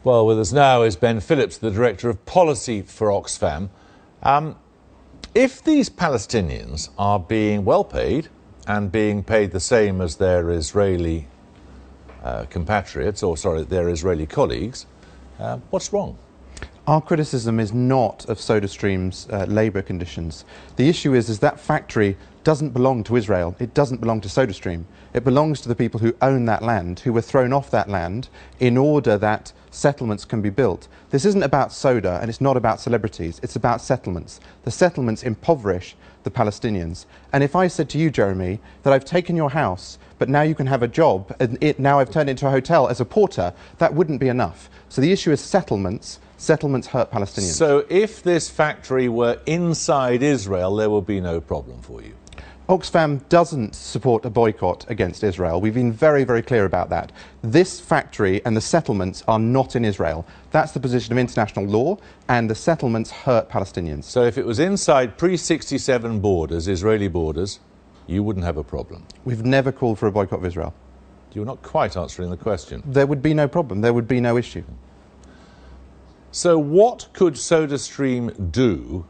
Well, with us now is Ben Phillips, the Director of Policy for Oxfam. If these Palestinians are being well paid and being paid the same as their Israeli compatriots, or sorry, their Israeli colleagues, what's wrong? Our criticism is not of SodaStream's labour conditions. The issue is that factory doesn't belong to Israel. It doesn't belong to SodaStream. It belongs to the people who own that land, who were thrown off that land in order that settlements can be built. This isn't about soda, and it's not about celebrities. It's about settlements. The settlements impoverish the Palestinians. And if I said to you, Jeremy, that I've taken your house, but now you can have a job, and now I've turned it into a hotel as a porter, that wouldn't be enough. So the issue is settlements. Settlements hurt Palestinians. So if this factory were inside Israel, there would be no problem for you? Oxfam doesn't support a boycott against Israel. We've been very, very clear about that. This factory and the settlements are not in Israel. That's the position of international law, and the settlements hurt Palestinians. So if it was inside pre-67 borders, Israeli borders, you wouldn't have a problem? We've never called for a boycott of Israel. You're not quite answering the question. There would be no problem. There would be no issue. So what could SodaStream do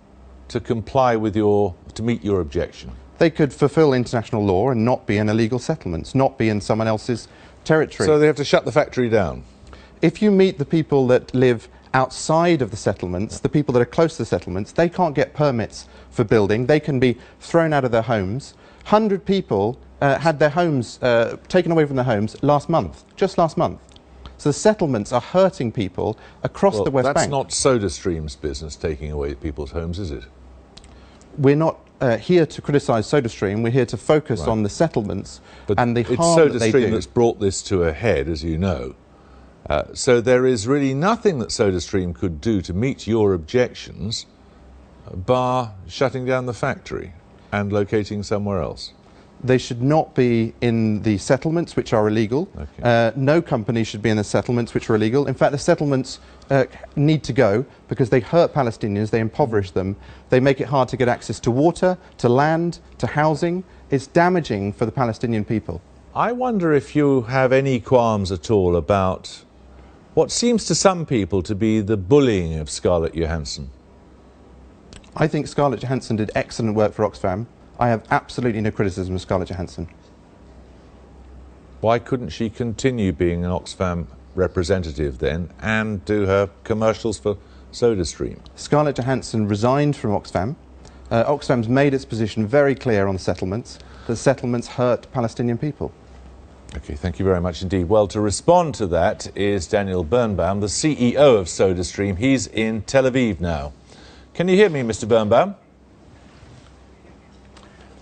to comply with to meet your objection? They could fulfil international law and not be in illegal settlements, not be in someone else's territory. So they have to shut the factory down? If you meet the people that live outside of the settlements, the people that are close to the settlements, they can't get permits for building. They can be thrown out of their homes. 100 people had their homes taken away from their homes last month, just last month. So the settlements are hurting people across the West Bank. That's not SodaStream's business, taking away people's homes, is it? We're not here to criticise SodaStream. We're here to focus on the settlements and the harm that they do. It's SodaStream that's brought this to a head, as you know. So there is really nothing that SodaStream could do to meet your objections, bar shutting down the factory and locating somewhere else. They should not be in the settlements, which are illegal. Okay. No company should be in the settlements, which are illegal. In fact, the settlements need to go because they hurt Palestinians, they impoverish them, they make it hard to get access to water, to land, to housing. It's damaging for the Palestinian people. I wonder if you have any qualms at all about what seems to some people to be the bullying of Scarlett Johansson. I think Scarlett Johansson did excellent work for Oxfam. I have absolutely no criticism of Scarlett Johansson. Why couldn't she continue being an Oxfam representative then and do her commercials for SodaStream? Scarlett Johansson resigned from Oxfam. Oxfam's made its position very clear on the settlements. The settlements hurt Palestinian people. Okay, thank you very much indeed. Well, to respond to that is Daniel Birnbaum, the CEO of SodaStream. He's in Tel Aviv now. Can you hear me, Mr. Birnbaum?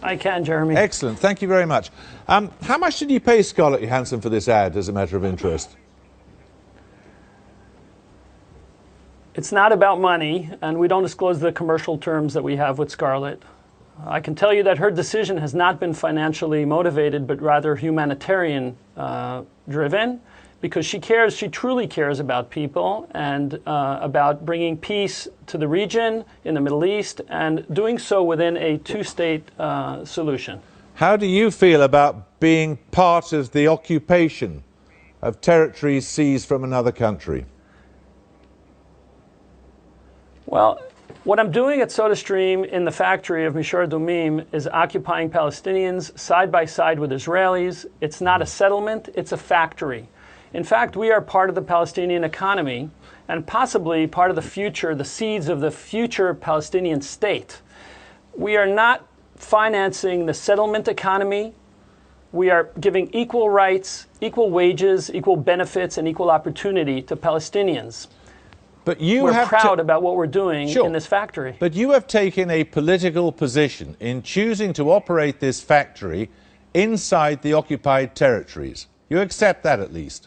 I can, Jeremy. Excellent. Thank you very much. How much did you pay Scarlett Johansson for this ad, as a matter of interest? It's not about money, and we don't disclose the commercial terms that we have with Scarlett. I can tell you that her decision has not been financially motivated, but rather humanitarian driven, because she truly cares about people and about bringing peace to the region in the Middle East, and doing so within a two-state solution. How do you feel about being part of the occupation of territories seized from another country? Well, what I'm doing at SodaStream in the factory of Mishar Dumim is occupying Palestinians side by side with Israelis. It's not a settlement, it's a factory. In fact, we are part of the Palestinian economy and possibly part of the future, the seeds of the future Palestinian state. We are not financing the settlement economy. We are giving equal rights, equal wages, equal benefits, and equal opportunity to Palestinians. But we're proud about what we're doing in this factory. But you have taken a political position in choosing to operate this factory inside the occupied territories. You accept that at least?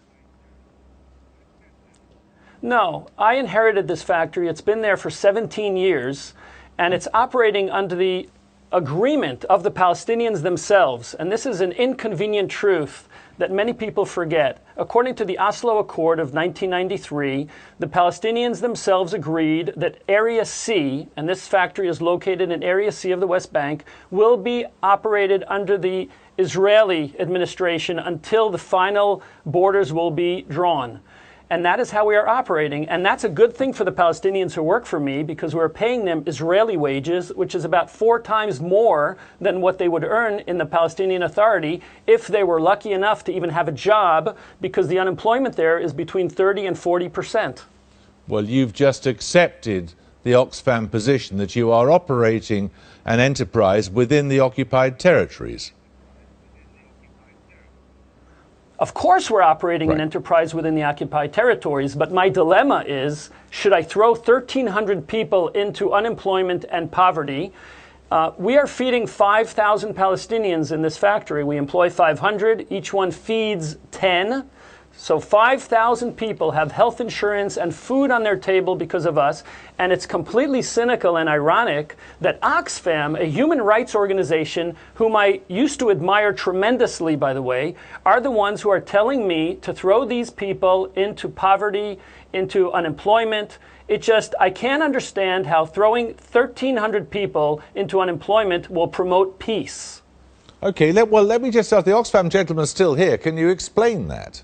No, I inherited this factory. It's been there for 17 years, and it's operating under the agreement of the Palestinians themselves. And this is an inconvenient truth that many people forget. According to the Oslo Accord of 1993, the Palestinians themselves agreed that Area C, and this factory is located in Area C of the West Bank, will be operated under the Israeli administration until the final borders will be drawn. And that is how we are operating. And that's a good thing for the Palestinians who work for me, because we're paying them Israeli wages, which is about 4 times more than what they would earn in the Palestinian Authority if they were lucky enough to even have a job, because the unemployment there is between 30 and 40%. Well, you've just accepted the Oxfam position that you are operating an enterprise within the occupied territories. Of course we're operating Right. an enterprise within the occupied territories, but my dilemma is, should I throw 1,300 people into unemployment and poverty? We are feeding 5,000 Palestinians in this factory. We employ 500, each one feeds 10. So 5,000 people have health insurance and food on their table because of us, and it's completely cynical and ironic that Oxfam, a human rights organization whom I used to admire tremendously, by the way, are the ones who are telling me to throw these people into poverty, into unemployment. I can't understand how throwing 1,300 people into unemployment will promote peace. Okay, let me just ask, the Oxfam gentleman's still here. Can you explain that?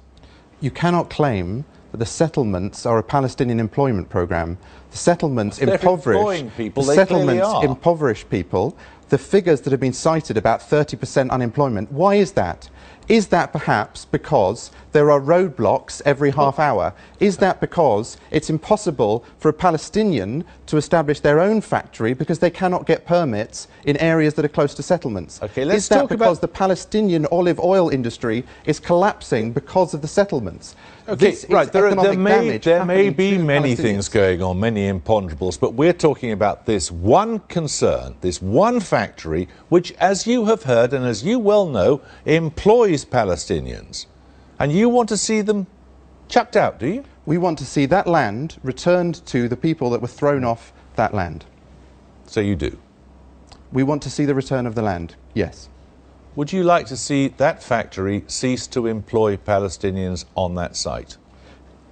You cannot claim that the settlements are a Palestinian employment program. The settlements They're employing people, they clearly are. impoverish people. The figures that have been cited, about 30% unemployment, why is that? Is that perhaps because there are roadblocks every half hour? Is that because it's impossible for a Palestinian to establish their own factory because they cannot get permits in areas that are close to settlements? Okay, let's is that talk because about the Palestinian olive oil industry is collapsing because of the settlements? Okay, This is right, there economic damage may happening be to many Palestinians. things going on, many imponderables, but we're talking about this one concern, this one factory, which, as you have heard and as you well know, employs Palestinians. And you want to see them chucked out, do you? We want to see that land returned to the people that were thrown off that land. So you do. We want to see the return of the land, yes. Would you like to see that factory cease to employ Palestinians on that site?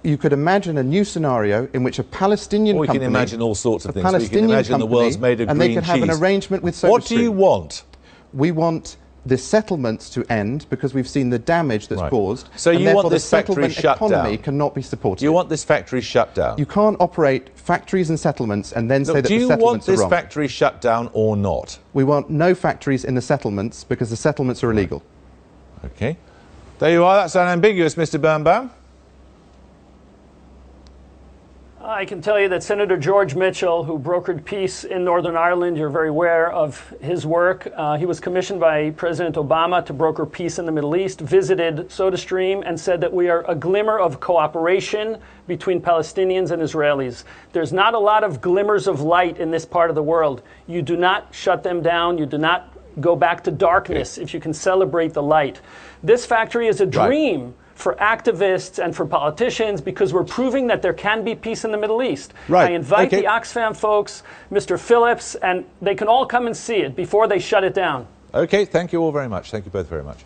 You could imagine a new scenario in which a Palestinian Or we company... can imagine all sorts of a things. We can Palestinian imagine the world's company, made of and green they could have an cheese. arrangement with SodaStream. What do you want? We want the settlements to end because we've seen the damage that's Right. caused. So and you therefore want this the factory settlement shut economy down? cannot be supported. You want this factory shut down? You can't operate factories and settlements and then say that do the you want settlements are this wrong. factory shut down or not? We want no factories in the settlements because the settlements are illegal. Okay. There you are. That's unambiguous, Mr. Birnbaum. I can tell you that Senator George Mitchell, who brokered peace in Northern Ireland, you're very aware of his work. He was commissioned by President Obama to broker peace in the Middle East, visited SodaStream and said that we are a glimmer of cooperation between Palestinians and Israelis. There's not a lot of glimmers of light in this part of the world. You do not shut them down. You do not go back to darkness if you can celebrate the light. This factory is a dream for activists and for politicians because we're proving that there can be peace in the Middle East. Right. I invite Okay. the Oxfam folks, Mr. Phillips, and they can all come and see it before they shut it down. Okay, thank you all very much. Thank you both very much.